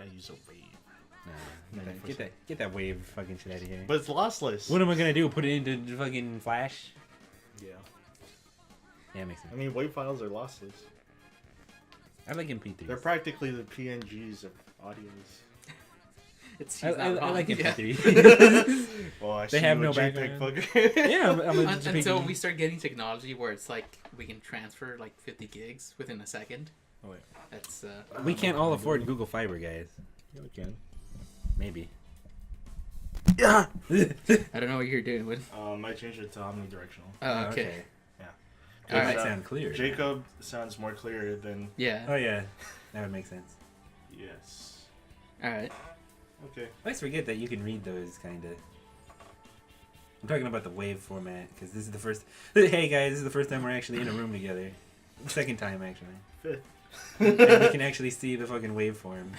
gotta use a wave. No, get that wave fucking shit out of here. But it's lossless. What am I gonna do? Put it into fucking Flash? Yeah. Yeah, it makes sense. I mean, wave files are lossless. I like MP3s. They're practically the PNGs of audios. I like MP3. Well, They have no background. Fucker. Yeah, until we start getting technology where it's like we can transfer like 50 gigs within a second. Oh, wait. That's we can't all afford Google Fiber, guys. Yeah, we can. Maybe. I don't know what you're doing with. I changed it to omnidirectional. Oh, okay. Yeah. It might sound clear. Jacob sounds more clear than... Yeah. Oh, yeah. That would make sense. Yes. Alright. Okay. I always forget that you can read those, kind of. I'm talking about the wave format, because this is the first... Hey, guys, this is the first time we're actually in a room together. Second time, actually. Fifth. And we can actually see the fucking waveform.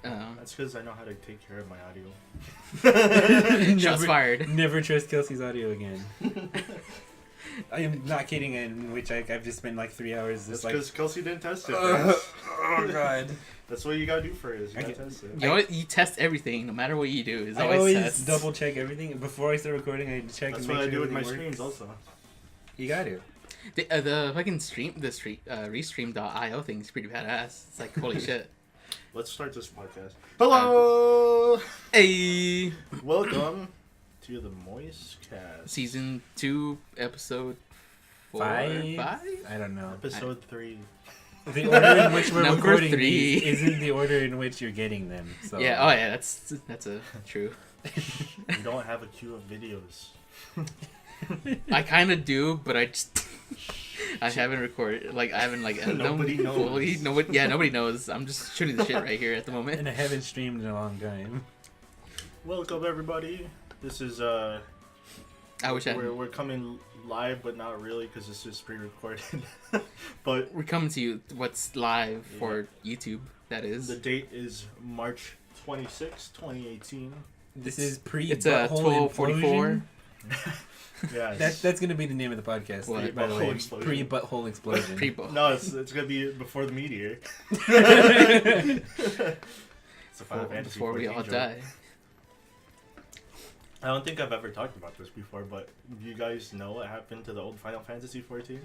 That's because I know how to take care of my audio. Shots fired. Never trust Kelsey's audio again. I am not kidding, in which I've just spent like 3 hours. That's like, because Kelsey didn't test it. oh god. That's what you gotta do for it. Is you gotta test it. You know what? You test everything, no matter what you do. It's I always always double check everything before I start recording. I check. That's and make what I sure do with my everything streams works. also. You got to. The fucking restream.io thing is pretty badass. It's like holy shit. Let's start this podcast. Hello. Hey. Welcome to the Moistcast. Season 2, episode 4, 5? 5? I don't know. Episode 3. The order in which we're Number recording 3 these isn't the order in which you're getting them. So. Yeah. Oh yeah. That's a true. We don't have a queue of videos. I kind of do, but I just I haven't recorded. Like I haven't like Nobody knows. fully. Nobody knows. I'm just shooting the shit right here at the moment. And I haven't streamed in a long time. Welcome everybody. This is I wish we're coming live, but not really because this is pre-recorded. But we're coming to you. What's live for YouTube? That is. the date is March 26, 2018. This is pre. It's a 12:44. Yes. That's gonna be the name of the podcast. What? By the way, Butthole explosion. pre-butthole explosion. No, it's gonna be before the meteor. It's a Final Fantasy Before we 14 all joke. die. I don't think I've ever talked about this before, but do you guys know what happened to the old Final Fantasy 14?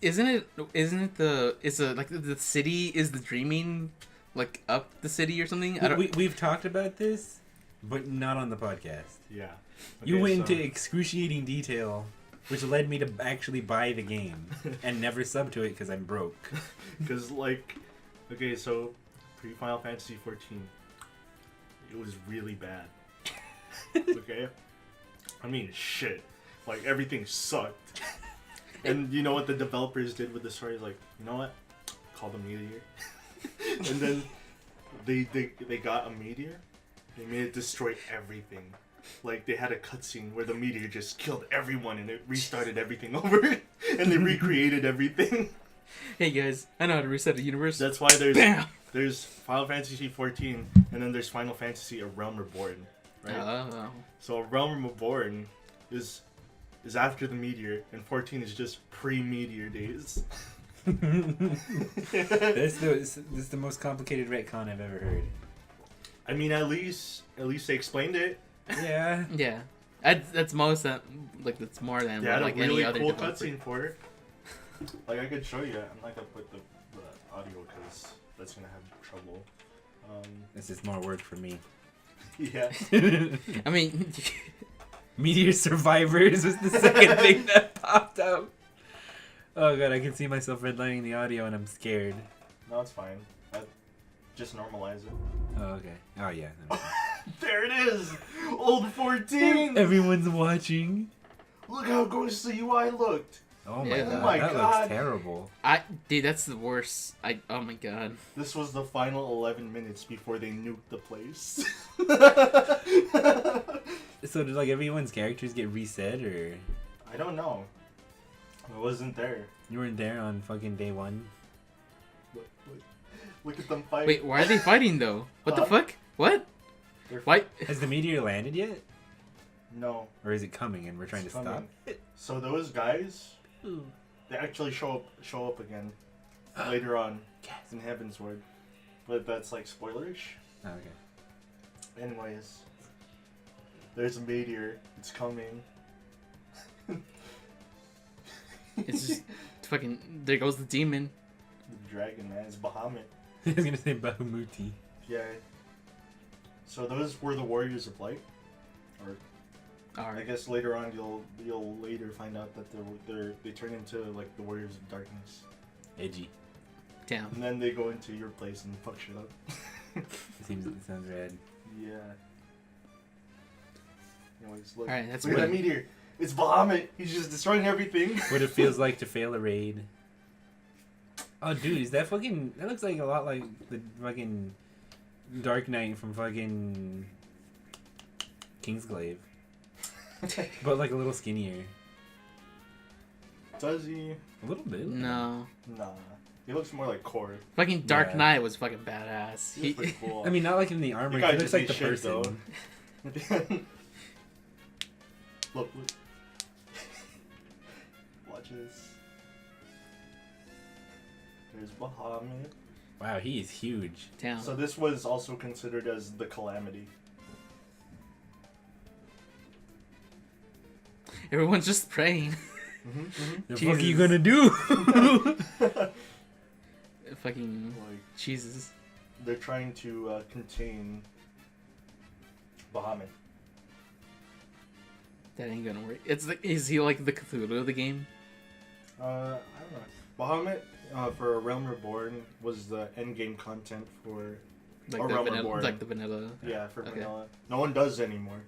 Isn't it like the city is the dreaming like up the city or something? I don't. We've talked about this, but not on the podcast. Yeah. You Okay, went so- into excruciating detail, which led me to actually buy the game and never sub to it because I'm broke. Because, like, okay, so pre-Final Fantasy 14, it was really bad. Okay? I mean, shit. Like, everything sucked. And you know what the developers did with the story? Is like, you know what? Call the meteor. And then they got a meteor. They made it destroy everything. Like, they had a cutscene where the meteor just killed everyone and it restarted everything over. And they recreated everything. Hey guys, I know how to reset the universe. That's why Bam! there's Final Fantasy 14 and then there's Final Fantasy A Realm Reborn, right? Oh. So A Realm Reborn is after the meteor and 14 is just pre-meteor days. This is the most complicated retcon I've ever heard. I mean, at least they explained it. Yeah. Yeah. That's most like that's more than They had like a really any other cool developer. cutscene for it. Like, I could show you. I'm not gonna put the audio because that's gonna have trouble. This is more work for me. Yeah. I mean, Meteor Survivors was the second thing that popped up. Oh god, I can see myself redlining the audio and I'm scared. No, it's fine. Just normalize it. Oh, okay. Oh, yeah. There it is! Old 14! Everyone's watching. Look how gross the UI looked! Oh my Yeah. god, Oh my that God. looks terrible. dude, that's the worst. Oh my god. This was the final 11 minutes before they nuked the place. So did like everyone's characters get reset, or I don't know. I wasn't there. you weren't there on fucking day one? Look at them fight. Wait, why are they fighting though? What the Huh? fuck? What? They're- Why? Has the meteor landed yet, No. or is it coming and we're trying to It's stop? coming. So those guys, they actually show up again later on in Heaven's Word. but that's like spoilerish. Oh, okay. Anyways, there's a meteor. It's coming. It's just fucking. There goes the demon. The dragon, man. It's Bahamut. I was gonna say Bahumuti. Yeah. So those were the Warriors of Light. Or I Alright. guess later on you'll later find out that they turn into like the Warriors of Darkness. Edgy. Damn. And then they go into your place and fuck shit up. It sounds rad. Yeah. Anyways, look. Alright, that's Look at what- that meteor. It's Bahamut. He's just destroying everything. What it feels like to fail a raid. Oh, dude, is that fucking... That looks like a lot like the fucking Dark Knight from fucking Kingsglaive. But like a little skinnier. Does he? A little bit. No. Nah. He looks more like Core. Fucking Dark Yeah. Knight was fucking badass. He's pretty cool. I mean, not like in the armor. You guys He looks just like the need shit, person. though. Look. Watch this. There's Bahamut. Wow, he is huge. Damn. So this was also considered as the Calamity. Everyone's just praying. The fuck Jesus. are you gonna do? Fucking Like Jesus. they're trying to contain Bahamut. That ain't gonna work. It's like, is he like the Cthulhu of the game? I don't know. Bahamut for A Realm Reborn was the end game content for Like Or the Realm vanilla, Reborn. like the vanilla. yeah for Okay. vanilla. No one does anymore.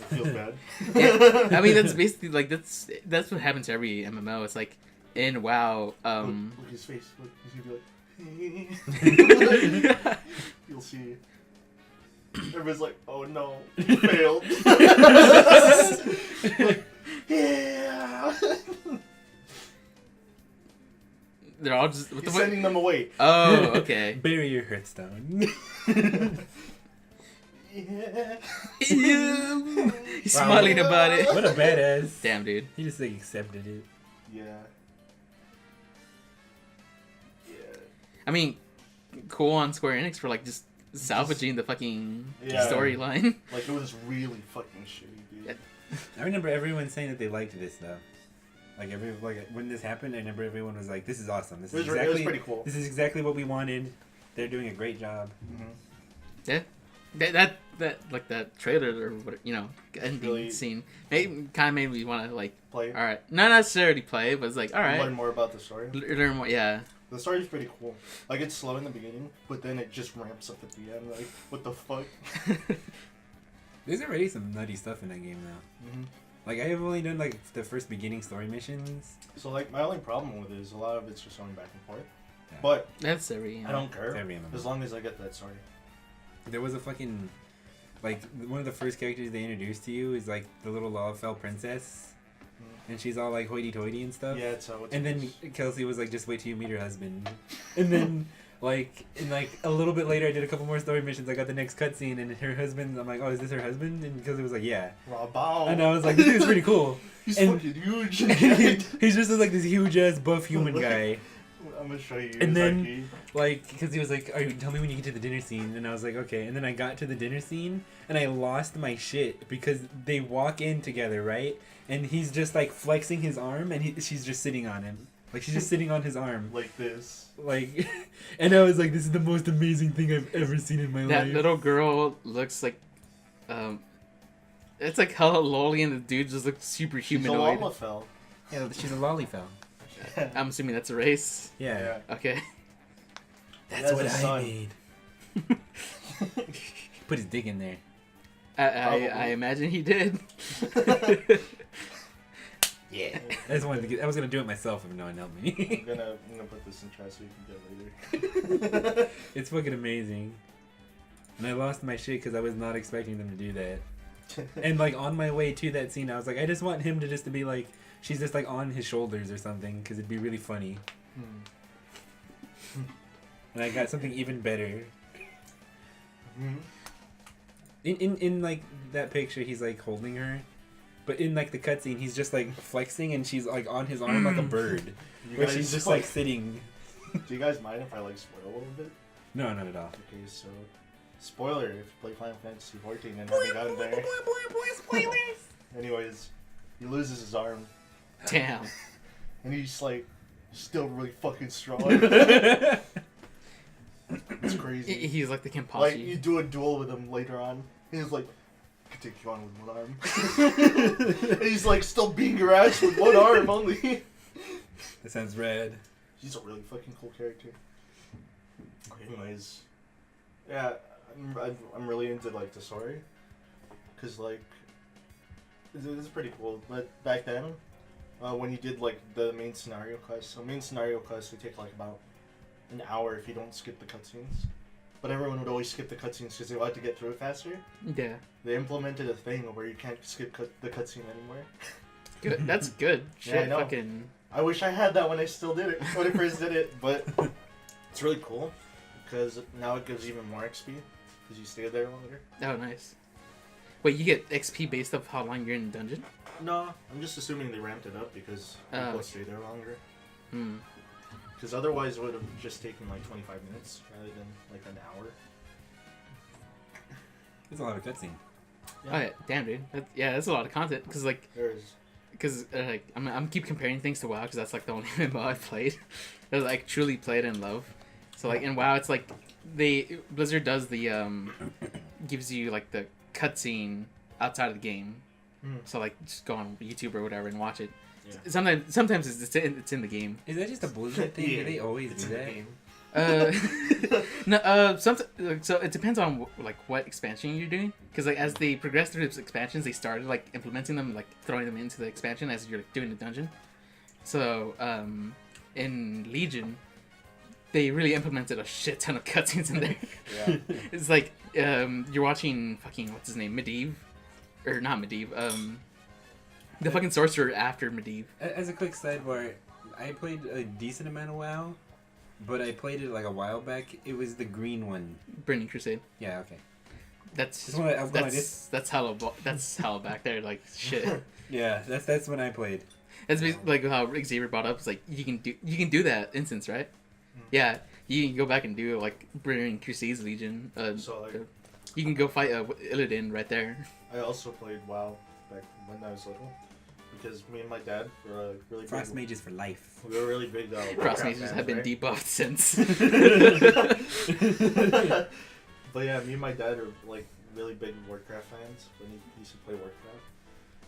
It feels bad. Yeah, I mean that's basically like that's what happens to every MMO. It's like in WoW. Look his face. Look, he's gonna be like. You'll see. Everyone's like, "Oh no, he failed." Like, yeah. They're all just what the He's fuck? sending them away. Oh, okay. Bury your Hearthstone. Yeah. He's smiling about it. What a badass. Damn, dude. He just like accepted it. Yeah. Yeah. I mean, cool on Square Enix for like just salvaging the fucking Yeah. storyline. Like it was really fucking shitty, dude. I remember everyone saying that they liked this though. Like when this happened, I remember everyone was like, "This is awesome. This It is was exactly pretty cool. This is exactly what we wanted. They're doing a great job." Mm-hmm. Yeah. That like that trailer or what ending Really- scene. It kind of made me want to like. Play. All right, not necessarily play, but it's like all right. Learn more about the story. Learn more. Yeah. The story's pretty cool. Like it's slow in the beginning, but then it just ramps up at the end. Like what the fuck? There's already some nutty stuff in that game now. Mm-hmm. Like I have only done like the first beginning story missions. So like my only problem with it is a lot of it's just going back and forth. Yeah. But That's every. I don't care It's every MMO. as long as I get that story. There was a fucking like one of the first characters they introduced to you is like the little Lalafell princess, and she's all like hoity-toity and stuff. Yeah, it's how it's. And then Kelsey was like, "Just wait till you meet her husband." And then, like, a little bit later, I did a couple more story missions. I got the next cutscene, and her husband. I'm like, "Oh, is this her husband?" And Kelsey was like, "Yeah." Rabao. And I was like, "This dude's pretty cool." He's and- fucking huge. He's just like this huge ass buff human guy. I'm gonna show you. And then- Zaki. Like, because he was like, tell me when you get to the dinner scene. And I was like, okay. And then I got to the dinner scene, and I lost my shit because they walk in together, right? And he's just like flexing his arm, and she's just sitting on him. Like, she's just sitting on his arm. like this. Like, and I was like, this is the most amazing thing I've ever seen in my That life. little girl looks like, it's like hella lolly, and the dude just looks super She's a humanoid. Lalafell. Yeah, she's a lollifell. I'm assuming that's a race. Yeah. Okay. That's That's what his I son. made. Put his dick in there. I imagine he did. Yeah. I just wanted to I was gonna do it myself if no one helped me. I'm gonna put this in chat so you can get it later. It's fucking amazing. And I lost my shit because I was not expecting them to do that. And like on my way to that scene, I was like, I just want him to be like, she's just like on his shoulders or something, because it'd be really funny. And I got something even better. In like that picture, he's like holding her, but in like the cutscene, he's just like flexing, and she's like on his arm like a bird, You where guys, she's just like sitting. Do you guys mind if I like spoil a little bit? No, not at all. Okay, so spoiler if you play Final Fantasy 14 and haven't gotten there. Spoilers. Anyways, he loses his arm Damn. and he's like still really fucking strong. It's crazy. He's like the Kenpachi. Like you do a duel with him later on, he's like, I can take you on with one arm. And he's like still beating your ass with one arm only. That sounds rad. He's a really fucking cool character. Anyways, yeah, I'm really into like the story, cause like it's pretty cool. But back then, when you did like the main scenario quests, so main scenario quests would take like about an hour if you don't skip the cutscenes. But everyone would always skip the cutscenes because they wanted to get through it faster. Yeah. They implemented a thing where you can't skip the cutscene anymore. Good. That's good. Shit, Yeah, I know. fucking. I wish I had that when I still did it, when I first did it, but it's really cool because now it gives even more XP because you stay there longer. Oh, nice. Wait, you get XP based off how long you're in the dungeon? No, I'm just assuming they ramped it up because people okay. stay there longer. Hmm. Because otherwise it would have just taken like 25 minutes rather than like an hour. There's a lot of cutscene. Yeah. Oh, yeah. Damn, dude. That's a lot of content. Because, like, There's like, I'm keep comparing things to WoW because that's, like, the only MMO I've played. That, like, truly played and love. So, like, in WoW, it's, like, Blizzard does the, gives you, like, the cutscene outside of the game. So, like, just go on YouTube or whatever and watch it. Yeah. Sometimes it's in the game. Is that just a Blizzard thing? Do they always do that? No. So it depends on like what expansion you're doing. Because like as they progress through those expansions, they started like implementing them, like throwing them into the expansion as you're like, doing the dungeon. So in Legion, they really implemented a shit ton of cutscenes in there. Yeah. It's like you're watching fucking what's his name, Medivh, or not Medivh. The fucking sorcerer after Medivh. As a quick sidebar, I played a decent amount of WoW, but I played it like a while back. It was the green one. Burning Crusade. Yeah, okay. That's hella back there, like shit. Yeah, that's when I played. That's like how Xavier brought up. It's like you can do that instance, right? Yeah, you can go back and do like Burning Crusade's Legion. So like, you can go fight Illidan right there. I also played WoW back when I was little. Because me and my dad were really Frost big. Mages for life. We were really big. Frost Mages have been debuffed since. But yeah, me and my dad are like really big Warcraft fans when he used to play Warcraft,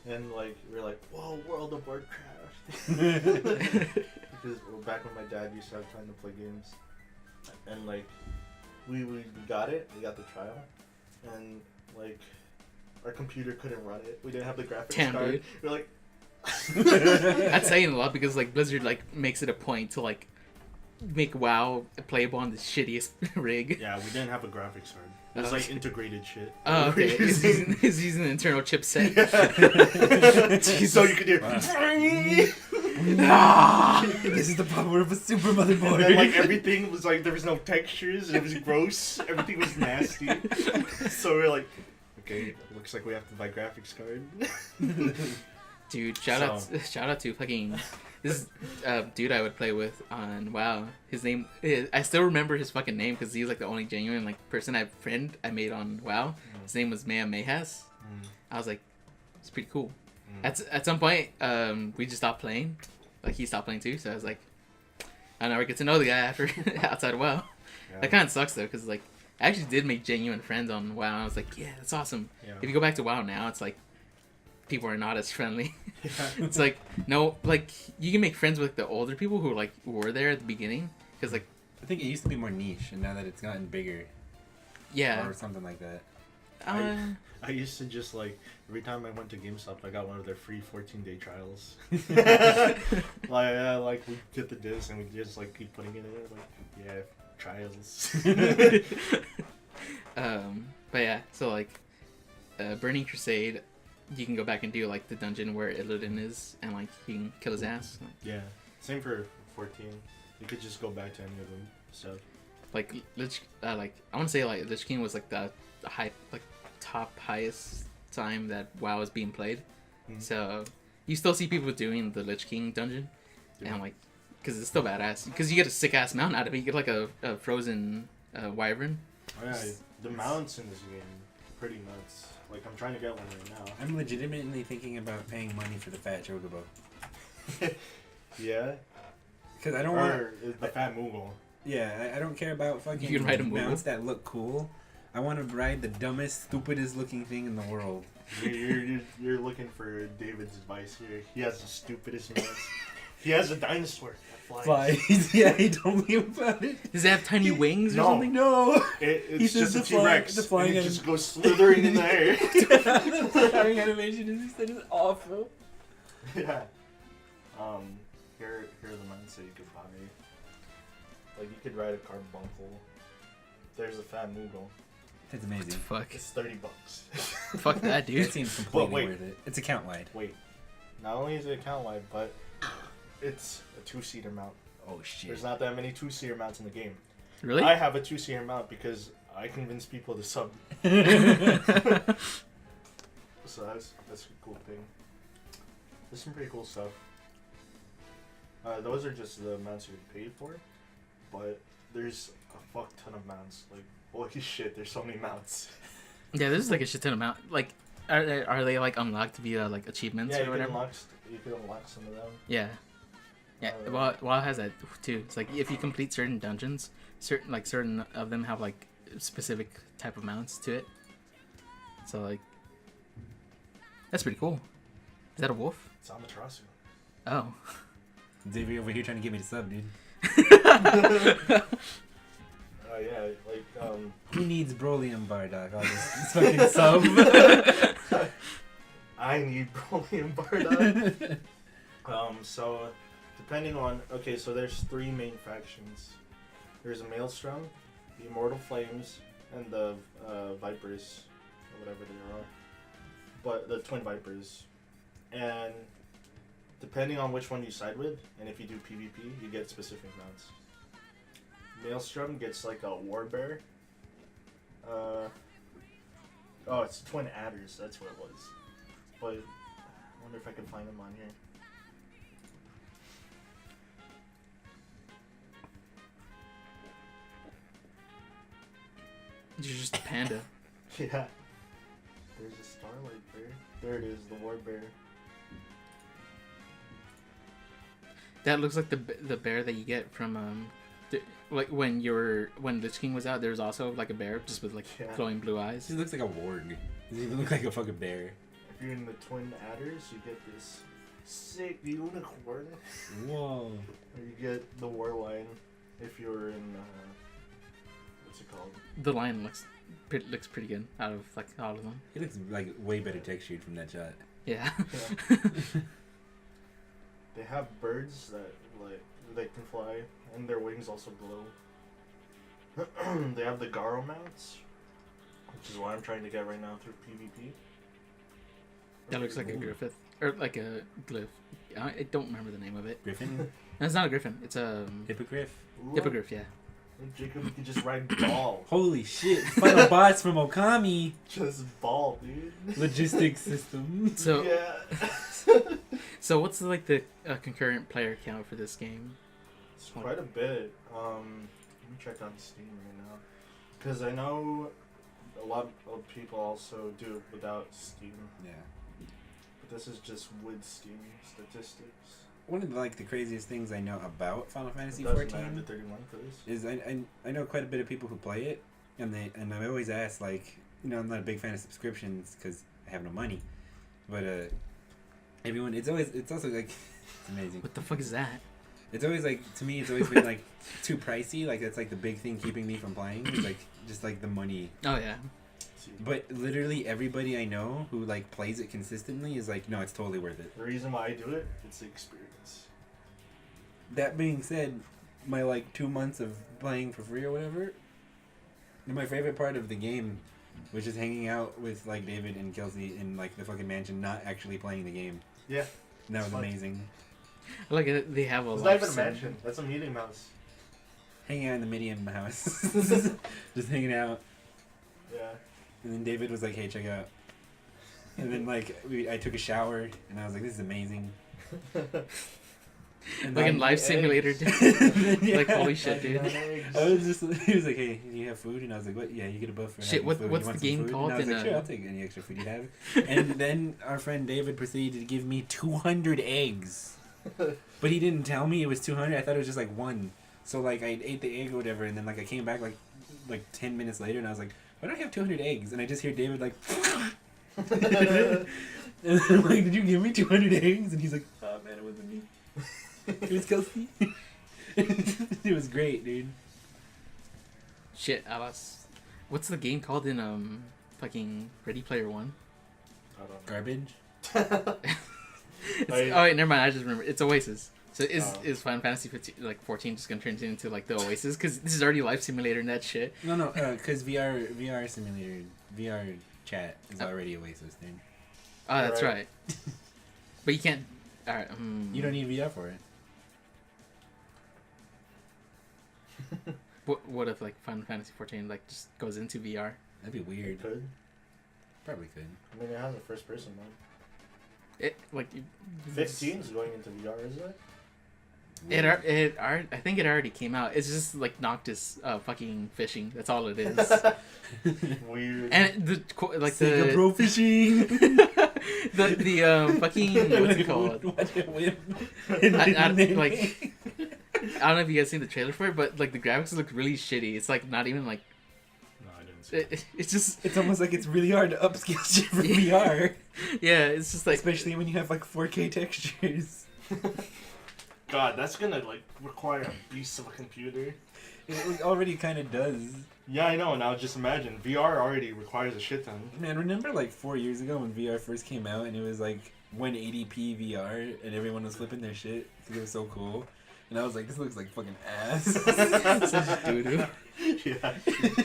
and like we were like, "Whoa, World of Warcraft!" Because back when my dad used to have time to play games, and like we got it. We got the trial, and like our computer couldn't run it. We didn't have the graphics card. Dude. We're like. That's saying a lot because like Blizzard like makes it a point to like make WoW playable on the shittiest rig. Yeah, we didn't have a graphics card. It was like integrated shit. Oh, okay. It's using an internal chipset. Yeah. So you could do. This is the power of a super motherboard. And then, like everything was like there was no textures. It was gross. Everything was nasty. So we're like, okay, looks like we have to buy graphics card. Dude, shout out to fucking this dude I would play with on WoW. His name, I still remember his fucking name because he's like the only genuine like friend I made on WoW. His name was Maya Mayhas. I was like, it's pretty cool. At some point, we just stopped playing. Like he stopped playing too, so I was like, I never get to know the guy after outside of WoW. Yeah. That kind of sucks though, because like I actually did make genuine friends on WoW. And I was like, yeah, that's awesome. Yeah. If you go back to WoW now, it's like people are not as friendly. Yeah. It's like no, like you can make friends with the older people who like were there at the beginning, because like I think it used to be more niche, and now that it's gotten bigger, yeah, or something like that. I used to just like every time I went to GameStop, I got one of their free 14-day trials. Like we get the disc and we just like keep putting it in there. Like yeah, trials. But yeah, so like Burning Crusade, you can go back and do like the dungeon where Illidan is, and like you can kill his ass. Yeah, same for 14. You could just go back to any of them. So like I want to say like Lich King was like the high like top highest time that WoW is being played. So you still see people doing the Lich King dungeon, and like because it's still badass, because you get a sick ass mount out of it. You get like a frozen wyvern. Oh, yeah, the mounts in this game are pretty nuts. Like, I'm trying to get one right now. I'm legitimately thinking about paying money for the fat chocobo. Yeah? Because I don't want... Or the fat Moogle. Yeah, I don't care about fucking You can ride a Moogle? mounts that look cool. I want to ride the dumbest, stupidest looking thing in the world. You're looking for David's advice here. He has the stupidest mounts. He has a dinosaur that flies. Yeah, he told me about it. Does it have tiny wings or No. something? No! It's says just a the fly- T-Rex. the flying and it anim- just goes slithering in the air. The flying animation is awful. Yeah. Here are the mounts that you could buy. Like, you could ride a carbuncle. There's a fat Moogle. That's amazing. Fuck. It's $30. Fuck that, dude. It seems completely wait. worth it. It's account wide. Wait. Not only is it account wide, but it's a 2-seater mount. Oh shit. There's not that many 2-seater mounts in the game. Really? I have a 2-seater mount because I convinced people to sub. So that's a cool thing. There's some pretty cool stuff. Those are just the mounts you paid for, but there's a fuck ton of mounts. Like, holy shit, there's so many mounts. Yeah, this is like a shit ton of amount. Like, are they like unlocked via like achievements Yeah, or whatever? you can unlock some of them. Yeah. Yeah, WoW has that too. It's like if you complete certain dungeons, certain of them have like specific type of mounts to it. So like, that's pretty cool. Is that a wolf? It's Amaterasu. Oh. Xavier over here trying to get me to sub, dude. Yeah, like Who needs Brolium Bardock? I'll just fucking sub. I need Broly and Bardock. So depending on so there's 3 main factions. There's a Maelstrom, the Immortal Flames, and the Vipers, or whatever they are. But the Twin Vipers. And depending on which one you side with, and if you do PvP, you get specific mounts. Maelstrom gets like a War Bear. It's Twin Adders, that's what it was. But I wonder if I can find them on here. You're just a panda. Yeah. There's a Starlight Bear. There it is, the War Bear. That looks like the bear that you get from like when Lich King was out. There was also like a bear just with like glowing blue eyes. He looks like a warg. He even look like a fucking bear. If you're in the Twin Adders, you get this sick unicorn. Whoa. Or you get the War Lion if you're in what's it called? The lion looks pretty good out of like all of them. He looks like way better textured from that shot. Yeah. They have birds that they can fly, and their wings also glow. They have the Garo mounts, which is what I'm trying to get right now through PvP. That looks like a Griffith or like a glyph. I don't remember the name of it. Griffin? No, it's not a griffin. It's a Hippogriff? hippogriff. Yeah. And Jacob, you can just ride ball. Holy shit. Final boss from Okami. Just ball, dude. Logistics system. So Yeah. so what's like the concurrent player count for this game? It's quite a bit. Let me check on Steam right now. Because I know a lot of people also do it without Steam. Yeah. But this is just with Steam statistics. One of the craziest things I know about Final Fantasy It doesn't 14 matter, the 31 for this. is I know quite a bit of people who play it, and I always ask, like, I'm not a big fan of subscriptions because I have no money, but everyone it's also like it's amazing. What the fuck is that? It's always like, to me, it's always been like too pricey. Like that's like the big thing keeping me from playing. It's like just like the money. Oh yeah. But literally everybody I know who like plays it consistently is like, no, it's totally worth it. The reason why I do it, it's the experience. That being said, my like 2 months of playing for free or whatever, my favorite part of the game was just hanging out with like David and Kelsey in like the fucking mansion, not actually playing the game. Yeah. And that was fun. amazing. Like they have a It's lot not of even a mansion. That's a meeting mouse. Hanging out in the Medium house. Just hanging out. Yeah. And then David was like, hey, check out. And then like I took a shower and I was like, this is amazing. And Like in then Life the Simulator, eggs. dude. Yeah. Like, holy shit, dude. I was just, he was like, hey, do you have food? And I was like, what? Yeah, you get a buff for Shit, having food. what's You want the some game food? called And I was in, like, sure, I'll take any extra food you have. And then our friend David proceeded to give me 200 eggs. But he didn't tell me it was 200. I thought it was just like one. So like I ate the egg or whatever, and then like I came back like 10 minutes later, and I was like, why do I have 200 eggs? And I just hear David like, and I'm like, did you give me 200 eggs? And he's like, oh man, it wasn't me. It was Kelsey. It was great, dude. Shit, Alice. What's the game called in fucking Ready Player One? I don't know. Garbage. Oh wait, never mind. I just remember. It's Oasis. So is Final Fantasy 15, like 14 just gonna turn into like the Oasis? Because this is already Life Simulator and that shit. No, because VR simulator, VR chat is already Oasis, dude. Oh, that's right. But you can't. All right. You don't need VR for it. What if like Final Fantasy 14 like just goes into VR? That'd be weird. Could. Probably could. I mean, it has a first person mode. It like 15 is going into VR, isn't it? I think it already came out. It's just like Noctis fucking fishing. That's all it is. Weird. And the Sega Pro Fishing. the fucking what's it called? Like I don't know if you guys seen the trailer for it, but like the graphics look really shitty. It's like not even like. No, I didn't see it. It's just. It's almost like it's really hard to upscale shit for VR. Yeah, it's just like. Especially when you have like 4K textures. God, that's gonna like require a beast of a computer. It already kind of does. Yeah, I know. Now just imagine VR already requires a shit ton. Man, remember like 4 years ago when VR first came out and it was like 180p VR and everyone was flipping their shit because it was so cool. And I was like, this looks like fucking ass. Such doo-doo. Yeah.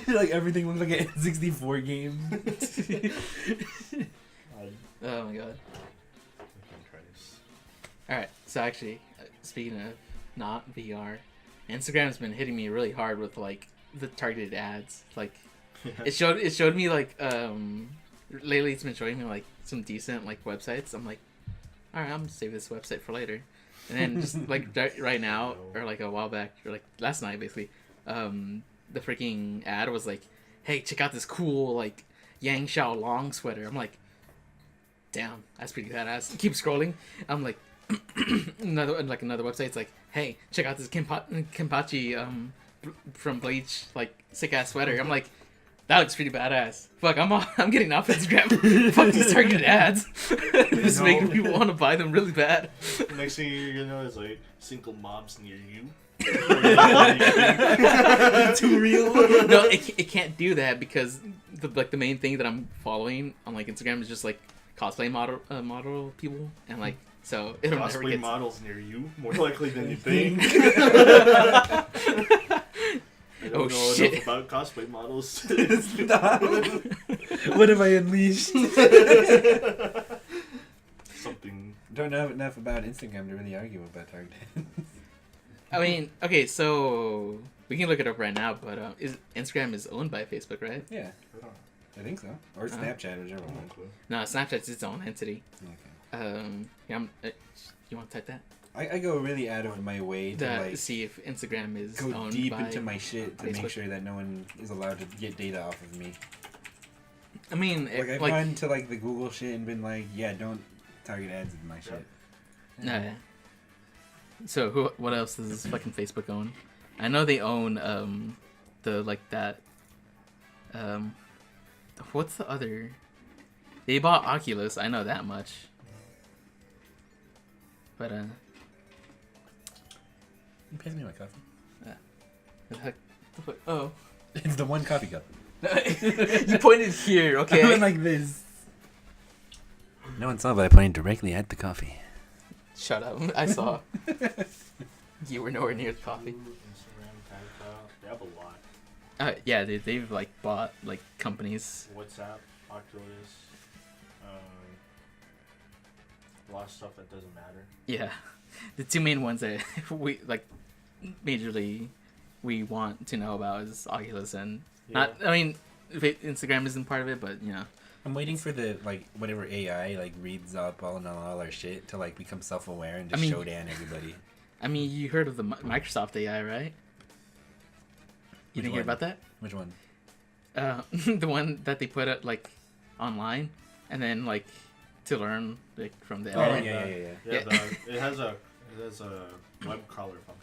Like everything looks like an N64 game. Oh my god. I can try this. Alright, so actually, speaking of not VR, Instagram's been hitting me really hard with like the targeted ads. Like it showed me like lately it's been showing me like some decent like websites. I'm like, alright, I'm gonna save this website for later. And then just like right now or like a while back or like last night basically, the freaking ad was like, hey, check out this cool like Yang Xiao Long sweater. I'm like, damn, that's pretty badass. Keep scrolling. I'm like, another website's like, hey, check out this Kenpachi from Bleach like sick ass sweater. I'm like, that looks pretty badass. Fuck, I'm getting off Instagram. Fuck these targeted ads. This is making people want to buy them really bad. Next thing you know is like single mobs near you. Too real. No, it can't do that because the main thing that I'm following on like Instagram is just like cosplay model people and like so it'll never Cosplay get models near you, more likely than you think. I don't know shit. enough about cosplay models. Stop. What have I unleashed? Something. Don't know enough about Instagram to really argue about targeted. I mean, okay, so we can look it up right now, but Instagram is owned by Facebook, right? Yeah, I think so. Or Snapchat, whichever one. No, Snapchat's its own entity. Okay. Yeah, you want to type that? I go really out of my way to like see if Instagram is go owned deep by into my shit to Facebook. make sure that no one is allowed to get data off of me. I mean, Like I've gone to like the Google shit and been like, yeah, don't target ads in my shit. No. So what else does fucking Facebook own? I know they own the like that what's the other? They bought Oculus. I know that much. But You pass me my coffee. the heck? Oh, It's the one coffee cup. you pointed here. Okay. I went like this. No one saw, but I pointed directly at the coffee. Shut up. I saw. You were nowhere near the coffee. Instagram, TikTok, they have a lot. Yeah, they've like bought like companies. WhatsApp, Oculus, a lot of stuff that doesn't matter. Yeah, the two main ones that we like majorly we want to know about is Oculus and not. I mean, Instagram isn't part of it, but you know. I'm waiting for the like whatever AI like reads up all our shit to like become self-aware and just show down everybody. I mean, you heard of the Microsoft AI, right? You didn't hear about that? Which one? The one that they put up like online, and then like to learn like from the internet. It has a web crawler function.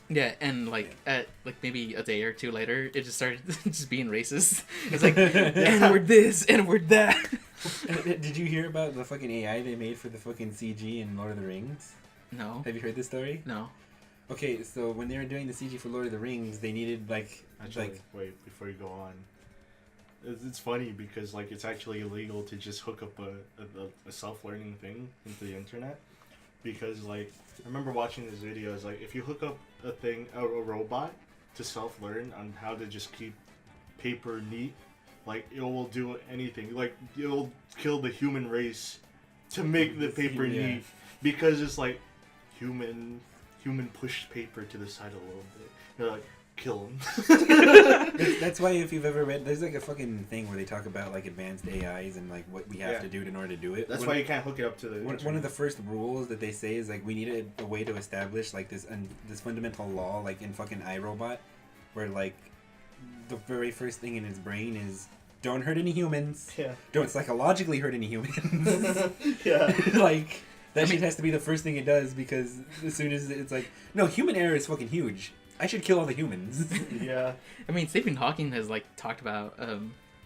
Yeah, and like at like maybe a day or two later, it just started just being racist. It's like N-word this, N-word that. Did you hear about the fucking AI they made for the fucking CG in Lord of the Rings? No. Have you heard this story? No. Okay, so when they were doing the CG for Lord of the Rings, they needed Actually, wait, before you go on. It's funny because like it's actually illegal to just hook up a self-learning thing into the internet, because like I remember watching this video. It's like if you hook up a robot to self-learn on how to just keep paper neat, like it will do anything. Like it'll kill the human race to make the paper neat, because it's like human pushed paper to the side a little bit. They're like, kill him. That's why if you've ever read, there's like a fucking thing where they talk about like advanced AIs and like what we have to do in order to do it. That's why you can't hook it up to the one of the first rules that they say is like we need a way to establish like this fundamental law like in fucking iRobot, where like the very first thing in his brain is don't hurt any humans. Yeah. Don't psychologically hurt any humans. Yeah. Like that shit has to be the first thing it does, because as soon as it's like, no, human error is fucking huge. I should kill all the humans. Yeah. I mean, Stephen Hawking has like talked about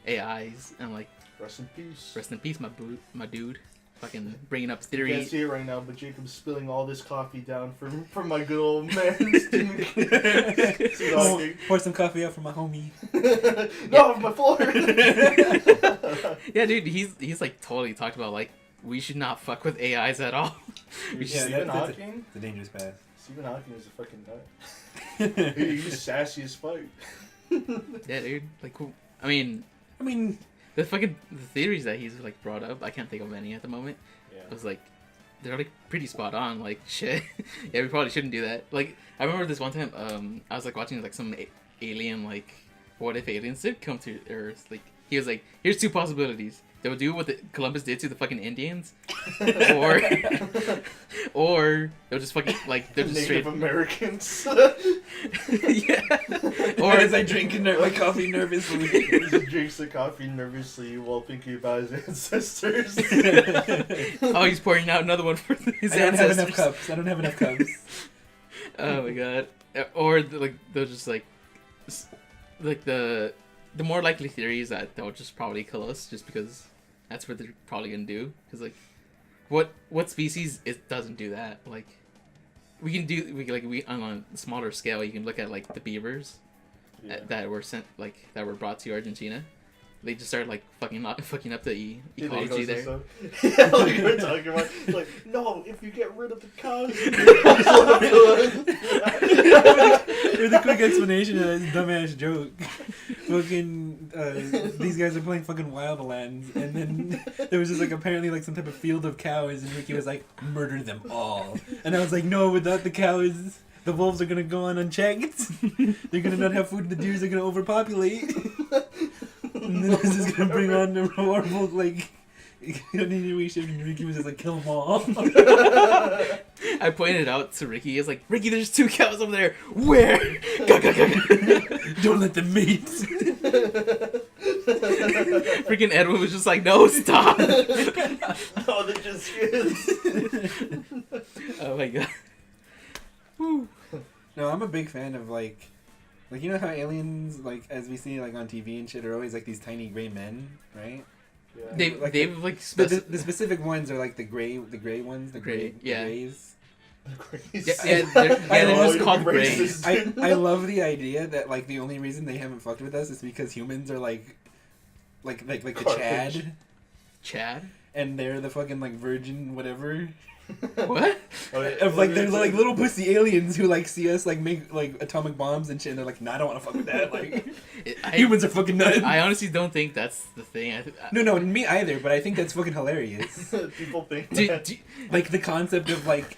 AIs and like rest in peace. Rest in peace, my dude. Fucking bringing up theory. You can't see it right now, but Jacob's spilling all this coffee down from my good old man. Pour some coffee out for my homie. No, my floor. Yeah, dude, he's like totally talked about like we should not fuck with AIs at all. Stephen Hawking? It's a dangerous path. Stephen Hawking is a fucking nut. He's sassy as fuck. Yeah, dude. Like, I mean, the theories that he's like brought up, I can't think of any at the moment. Yeah. It was like they're like pretty spot on. Like shit. Yeah, we probably shouldn't do that. Like I remember this one time, I was like watching like some alien like, what if aliens did come to Earth? Like he was like, here's two possibilities. They'll do what Columbus did to the fucking Indians, or they'll just fucking like they're just Native straight Americans. Yeah. Or as I drink my coffee nervously. He just drinks the coffee nervously while thinking about his ancestors. Oh, he's pouring out another one for his I don't ancestors. I don't have enough cups. Oh my god. Or like they'll just like the more likely theory is that they'll just probably kill us just because that's what they're probably gonna do. Because like, what species it doesn't do that? Like, we on a smaller scale, you can look at like the beavers that were brought to Argentina. They just started like fucking up the ecology there. Like we're talking about, like, no, if you get rid of the cows. With a quick explanation of this dumbass joke. Fucking, these guys are playing fucking Wildlands, and then there was just like apparently like some type of field of cows, and Ricky was like, murder them all. And I was like, no, without the cows, the wolves are gonna go on unchecked. They're gonna not have food, and the deers are gonna overpopulate. And then this is gonna bring on the horrible, like, and Ricky was just like, kill them all. I pointed out to Ricky, I was like, Ricky, there's two cows over there. Where? Don't let them meet. Freaking Edwin was just like, no, stop. Oh, they're just kids. Oh my god. Woo. No, I'm a big fan of like you know how aliens, like as we see like on TV and shit, are always like these tiny gray men, right? Yeah. They've the specific ones are like the gray ones, the grays. Yeah, they're just called grays. I love the idea that like the only reason they haven't fucked with us is because humans are like the Chad, and they're the fucking like virgin whatever. What? Of like they're like little pussy aliens who like see us like make like atomic bombs and shit, and they're like, nah, I don't want to fuck with that. Like humans are fucking nuts. I honestly don't think that's the thing. No, me either. But I think that's fucking hilarious. People think that. Like the concept of like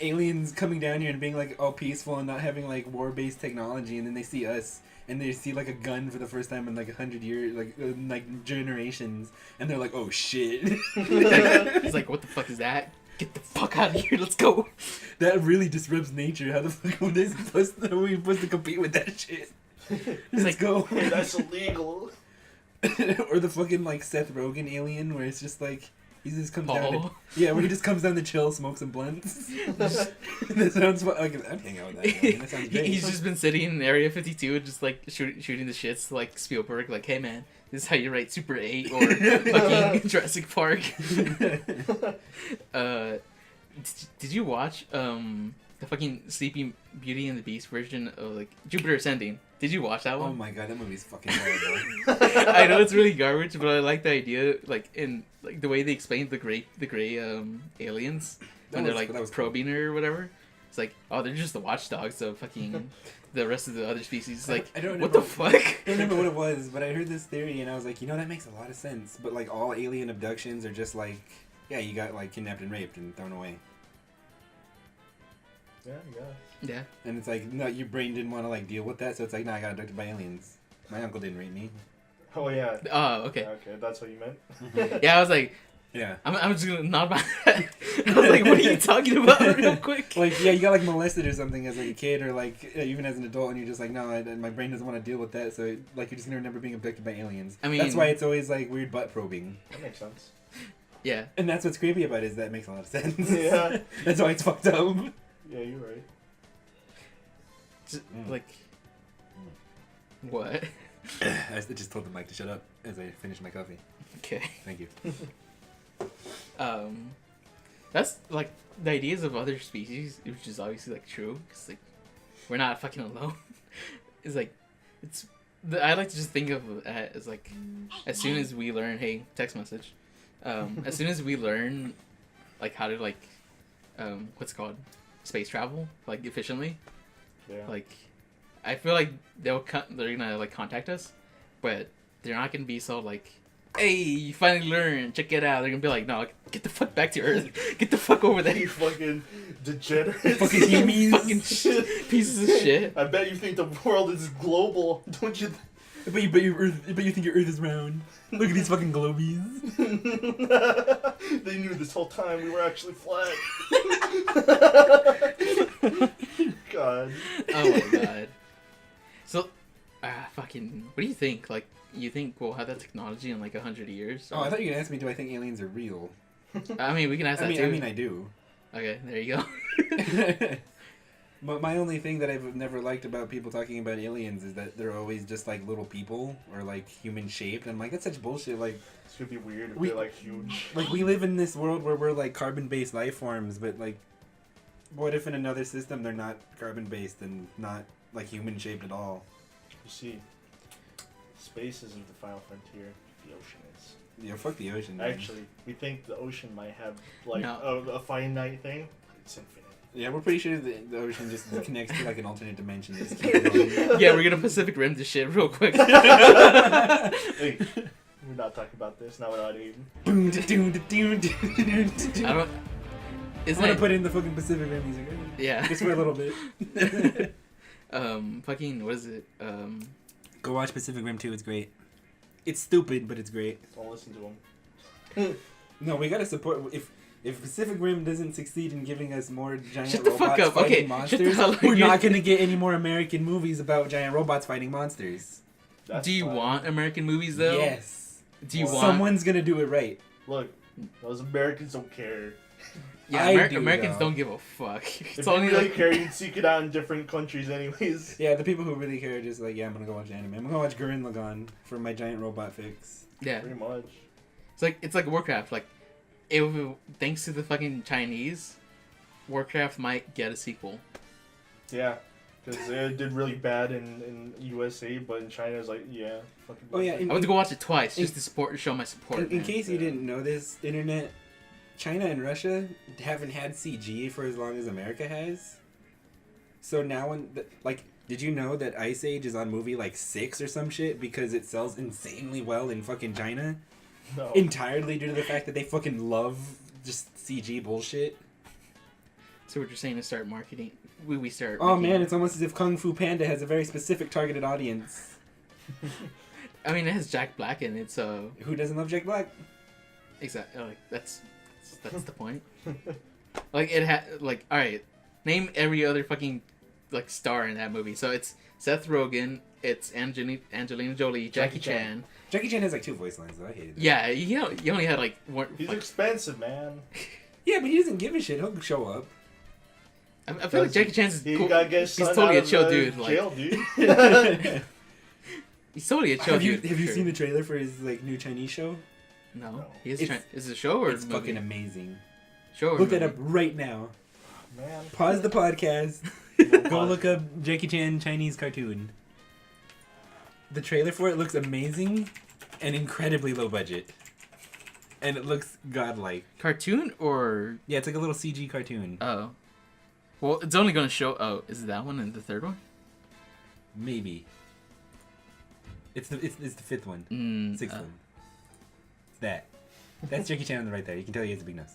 aliens coming down here and being like all peaceful and not having like war-based technology, and then they see us and they see like a gun for the first time in like 100 years, like generations, and they're like, oh shit. It's like, what the fuck is that? Get the fuck out of here. Let's go. That really disrupts nature. How the fuck are we supposed to compete with that shit? Let's like, go. That's illegal. Or the fucking like Seth Rogen alien, where it's just like he just comes down. Paul. Where he just comes down to chill, smoke some blunts. That sounds fun. Like, I'd hang out with that guy. That sounds great. He's just been sitting in Area 52, just like shooting the shits to like Spielberg. Like, hey man, this is how you write Super 8 or fucking Jurassic Park. Did you watch the fucking Sleeping Beauty and the Beast version of like Jupiter Ascending? Did you watch that one? Oh my god, that movie's fucking horrible. I know it's really garbage, but I like the idea, like in like the way they explained the gray aliens when they're like probing her or whatever. It's like, oh, they're just the watchdogs of fucking the rest of the other species. Like, I don't what remember, the fuck? I don't remember what it was, but I heard this theory and I was like, that makes a lot of sense. But like all alien abductions are just like, yeah, you got like kidnapped and raped and thrown away. Yeah, I guess. Yeah. And it's like, no, your brain didn't want to like deal with that, so it's like, no, I got abducted by aliens. My uncle didn't rape me. Oh yeah. Oh, okay. Okay, that's what you meant. Yeah, I was like, Yeah. I'm just gonna nod my head. I was like, what are you talking about real quick? Like, yeah, you got like molested or something as like a kid or like even as an adult, and you're just like, no, my brain doesn't want to deal with that, so like you're just gonna remember being abducted by aliens. I mean, that's why it's always like weird butt probing. That makes sense. Yeah. And that's what's creepy about it, is that makes a lot of sense. Yeah. That's why it's fucked up. Yeah, you're right. Just, like, what? I just told the mic to shut up as I finished my coffee. Okay. Thank you. That's like the ideas of other species, which is obviously like true, because like we're not fucking alone. It's like I like to just think of it as like as soon as we learn, hey, text message. As soon as we learn like how to like what's it called, space travel like efficiently, Yeah. like I feel like they're gonna like contact us, but they're not gonna be so like, hey, you finally learned, check it out. They're gonna be like, no, get the fuck back to Earth, get the fuck over there, You fucking degenerates. Fucking humies. fucking pieces of shit. I bet you think the world is global, don't you? But you think your Earth is round. Look at these fucking globies. They knew this whole time we were actually flat. God. Oh my god. So, fucking, what do you think? Like, you think we'll have that technology in like 100 years? Oh, I thought you were gonna ask me, do I think aliens are real? I mean, we can ask that too. I mean, I do. Okay, there you go. But my only thing that I've never liked about people talking about aliens is that they're always just like little people or like human shaped. I'm like, that's such bullshit. Like, It's gonna be weird if We- they're like huge. like we live in this world where we're like carbon based life forms, but like, what if in another system they're not carbon based and not like human shaped at all? You see, space isn't the final frontier. The ocean is. Yeah, fuck the ocean. Man. Actually, we think the ocean might have like No. a finite thing. It's infinite. Yeah, we're pretty sure the ocean just connects to like an alternate dimension. Just keeps going. Yeah, we're gonna Pacific Rim this shit real quick. Hey, we're not talking about this. Not without Aiden. Boom, da-doom, da-doom, da-doom, da-doom. I don't. I'm Isn't gonna it? put in the fucking Pacific Rim music. Right? Yeah. Just for a little bit. Fucking, what is it? Go watch Pacific Rim 2. It's great. It's stupid, but it's great. Don't listen to him. No, we gotta support. If Pacific Rim doesn't succeed in giving us more giant Shut the fuck robots up. fighting Okay, shut the monsters, hell up. we're not gonna get any more American movies about giant robots fighting monsters. That's Do you fine. want American movies though? Yes. Do you Well, want? Someone's gonna do it right. Look, those Americans don't care. Yeah, I do, Americans though. don't give a fuck. If It's you only really like care, you'd seek it out in different countries, anyways. Yeah, the people who really care are just like, yeah, I'm gonna go watch anime. I'm gonna watch Gurren Lagann for my giant robot fix. yeah. Pretty much. It's like Warcraft. Like, thanks to the fucking Chinese, Warcraft might get a sequel. Yeah, because it did really bad in USA, but in China it's like, yeah, fucking. Oh, yeah, I went to go watch it twice just to show my support. In man. case you didn't know this, internet, China and Russia haven't had CG for as long as America has. So now, did you know that Ice Age is on movie like 6 or some shit because it sells insanely well in fucking China? No. Entirely due to the fact that they fucking love just CG bullshit. So what you're saying is start marketing. We start. Oh making- man, it's almost as if Kung Fu Panda has a very specific targeted audience. I mean, it has Jack Black in it, so Who doesn't love Jack Black? exactly. Like that's the point. Like it had like all right, name every other fucking like star in that movie. So it's Seth Rogen, it's Angelina Jolie, Jackie Chan. Jackie Chan has like 2 voice lines though. I hated it. Yeah, he only had like one. He's like, expensive, man. Yeah, but he doesn't give a shit. He'll show up. I feel like Jackie Chan's He cool. gotta get his He's son totally out a chill of the dude. Like jail, dude. he's totally a chill Have you dude. for sure. seen the trailer for his like new Chinese show? No, he is. It's- Is it a show or It's a movie? fucking amazing. Show or Look movie? that up right now. Man. Pause the podcast. Go look up Jackie Chan Chinese cartoon. The trailer for it looks amazing and incredibly low budget. And it looks godlike. Cartoon or Yeah, it's like a little CG cartoon. oh, well, it's only gonna show. Oh, is it that one and the third one? Maybe. It's the 5th one. Mm, 6th one. It's that. That's Jackie Chan on the right there. You can tell he has a big nose.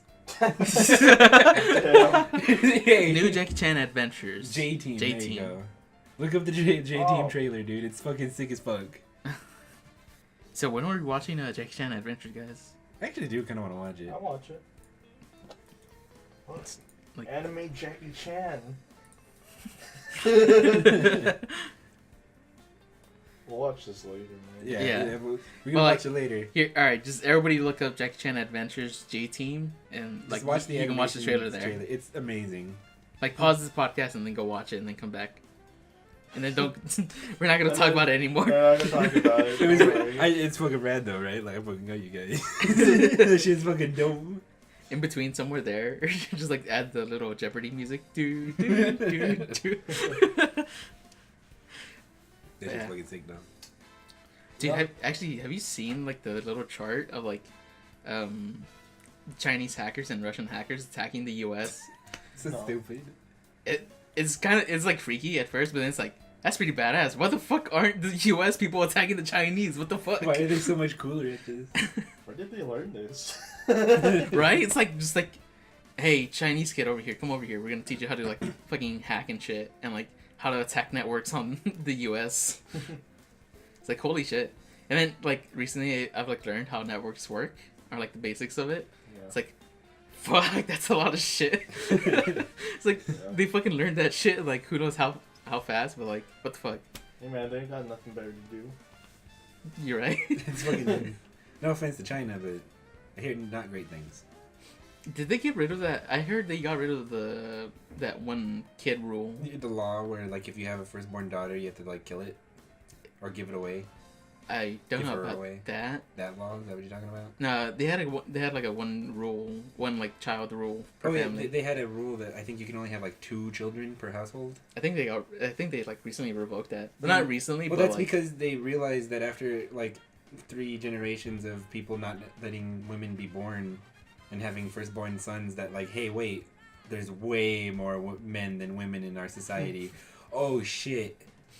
Hey. New Jackie Chan Adventures. J-Team. There you J-Team. go. Look up the J-Team Oh. trailer, dude. It's fucking sick as fuck. So when are we watching Jackie Chan Adventures, guys? I actually do kind of want to watch it. I'll watch it. Well, it's Like- anime Jackie Chan. We'll watch this later, man. Yeah, Yeah. we can Well, watch it later. Here, all right, just everybody look up Jackie Chan Adventures J-Team and Just like watch the you can watch the trailer animation there. It's amazing. Like pause this podcast and then go watch it and then come back. And then don't. We're not gonna talk about it anymore. Yeah, I'm gonna talk about it. It was, don't worry. it's fucking rad though, right? Like I fucking got you guys. That shit's fucking dope. In between somewhere there, just like add the little Jeopardy music. Do do do do. That shit's Yeah. fucking sick though. Dude, Yeah. have you seen like the little chart of like, Chinese hackers and Russian hackers attacking the U.S.? So No. stupid. It's like freaky at first, but then it's like that's pretty badass. Why the fuck aren't the U.S. people attacking the Chinese? What the fuck? Why are they so much cooler at this? Where did they learn this? Right? It's like just like, hey, Chinese kid over here, come over here. We're gonna teach you how to like fucking hack and shit, and like how to attack networks on the U.S. It's like holy shit. And then like recently, I've like learned how networks work, or like the basics of it. Yeah. It's like, fuck, that's a lot of shit. It's like they fucking learned that shit. Like who knows how fast, but like what the fuck? Hey man, they got nothing better to do. You're right. It's fucking. No offense to China, but I hear not great things. Did they get rid of that? I heard they got rid of that one kid rule. The law where like if you have a firstborn daughter, you have to like kill it or give it away. I don't Give know her about away. that. That law, is that what you're talking about? No, they had like a one rule, one like child rule per Oh yeah, family. they had a rule that I think you can only have like 2 children per household. I think they like recently revoked that. But not recently, Well, but that's like, because they realized that after like 3 generations of people not letting women be born and having firstborn sons, that like, hey, wait, there's way more men than women in our society. Oh shit,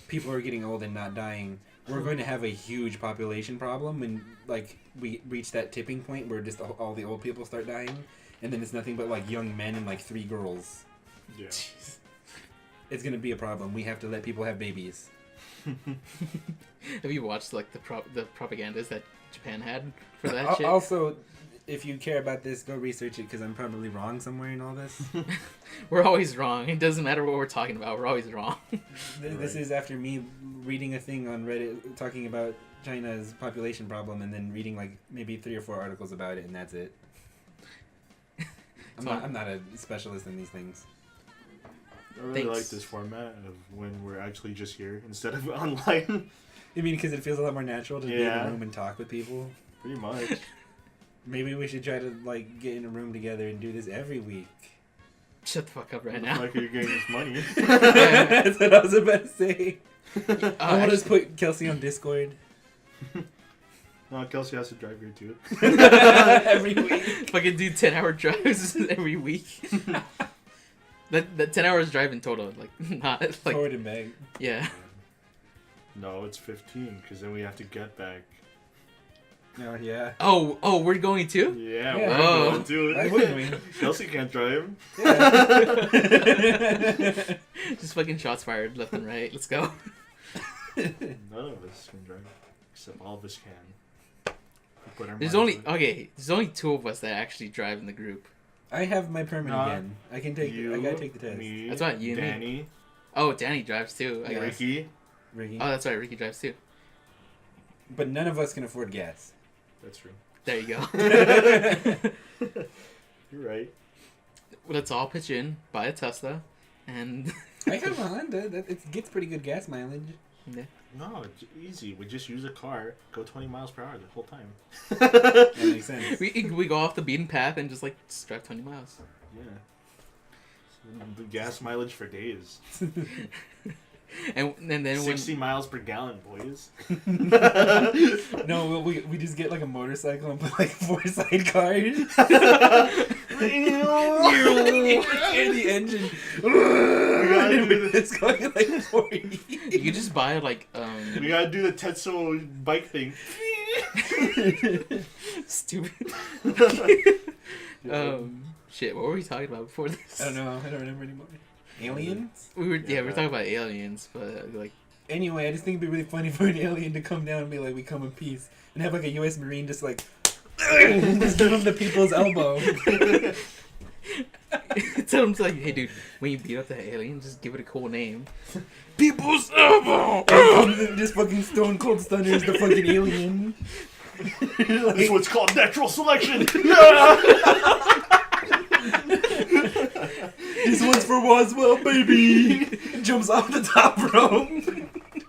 people are getting old and not dying. We're going to have a huge population problem when like we reach that tipping point where just all the old people start dying, and then it's nothing but like young men and like 3 girls. Yeah. It's gonna be a problem. We have to let people have babies. have you watched like the propagandas that Japan had for that shit? Also, if you care about this, go research it because I'm probably wrong somewhere in all this. We're always wrong. It doesn't matter what we're talking about. We're always wrong. This is after me reading a thing on Reddit talking about China's population problem and then reading like maybe 3 or 4 articles about it, and that's it. I'm not a specialist in these things. I really Thanks. like this format of when we're actually just here instead of online. I mean, because it feels a lot more natural to be in Yeah. a room and talk with people. Pretty much. Maybe we should try to like get in a room together and do this every week. Shut the fuck up right How the now. fuck are you getting this money? That's what I was about to say. I want to just Actually, put Kelsey on Discord No, Kelsey has to drive here too. every week. fucking do 10-hour drives every week. that 10 hours drive in total, like not like Forward and back. yeah. No, it's 15 because then we have to get back. No, yeah. Oh, we're going too. Yeah, Yeah. we're Oh. going to Why it. wouldn't we? Kelsey can't drive. Just fucking shots fired left and right. Let's go. None of us can drive, except all of us can. We put our There's minds only to it. There's only 2 of us that actually drive in the group. I have my permit Nah, again. I can take. I gotta take the test. Me, That's right, you and me. Danny, Oh, Danny drives too. I Yeah. guess. Ricky. Ricky. Oh, that's right. Ricky drives too. But none of us can afford gas. That's true. There you go. You're right. Let's all pitch in, buy a Tesla, and I have a Honda. It gets pretty good gas mileage. yeah. No, it's easy. We just use a car, go 20 miles per hour the whole time. That makes sense. we go off the beaten path and just like drive 20 miles. Yeah. The gas mileage for days. And then 60 miles per gallon, boys. No, we just get like a motorcycle and put like 4 sidecars. And the engine. It's going at like 40. you could just buy like We gotta do the Tetsuo bike thing. stupid. Shit. What were we talking about before this? I don't know. I don't remember anymore. Aliens? We were talking about aliens, but like Anyway, I just think it'd be really funny for an alien to come down and be like, "We come in peace," and have like a U.S. Marine just like just give him the people's elbow. tell them to like, hey dude, when you beat up the alien, just give it a cool name. People's elbow. And just fucking stone cold stunners the fucking alien. This one's called natural selection. This one's for Roswell, baby. Jumps off the top rope.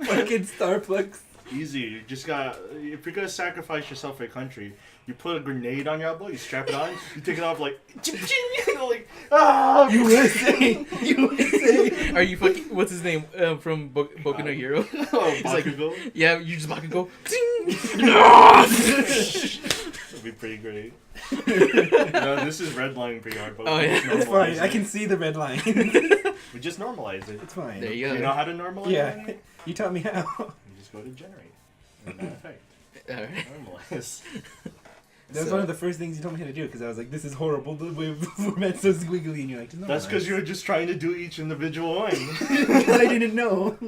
Fucking Starbucks. Easy. You just got. If you're gonna sacrifice yourself for your country, you put a grenade on your elbow. You strap it on. You take it off like, like ah. USA. USA. Are you fucking? What's his name from Boku no Hero? Oh, He's like, Bakugo. yeah, you just Bakugo. That'd be pretty great. No, this is redlining pretty hard, but Oh, we yeah. just It's fine. normalize I it. can see the red line. We just normalize it. It's fine. There you You go. know how to normalize Yeah. it? You taught me how. You just go to generate. And that effect. Alright. Normalize. That was one of the first things you told me how to do because I was like, "This is horrible. The way format's so squiggly," and you're like, That's because you were just trying to do each individual line. Because I didn't know. How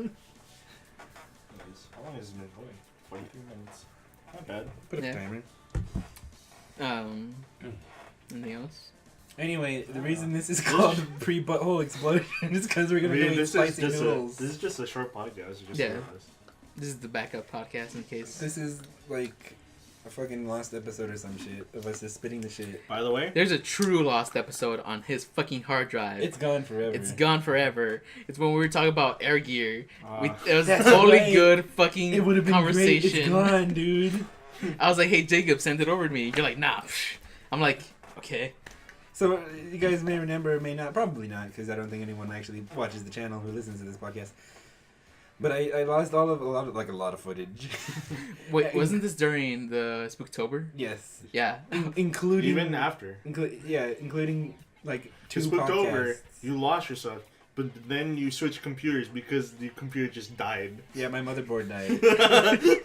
long has it been going? 43 minutes. Not bad. Put up Yeah. a timer. Anything else? Anyway, the reason this is called pre-butthole explosion is because we're gonna be eating spicy noodles. This is just a short podcast. It's just Yeah. for us. This is the backup podcast in case. This is like a fucking lost episode or some shit of us just spitting the shit. By the way, There's a true lost episode on his fucking hard drive. It's gone forever. It's gone forever. It's when we were talking about air gear. Ah. It was a That's totally right. good fucking It would have been conversation. great. It's gone, dude. I was like, hey, Jacob, send it over to me. You're like, nah. Psh. I'm like, okay. So you guys may remember, may not, probably not, because I don't think anyone actually watches the channel who listens to this podcast. But I lost a lot of footage. Wait, wasn't this during the Spooktober? Yes, Yeah. including even after. including like 2 It's booked over. podcasts. You lost yourself, but then you switched computers because the computer just died. Yeah, my motherboard died.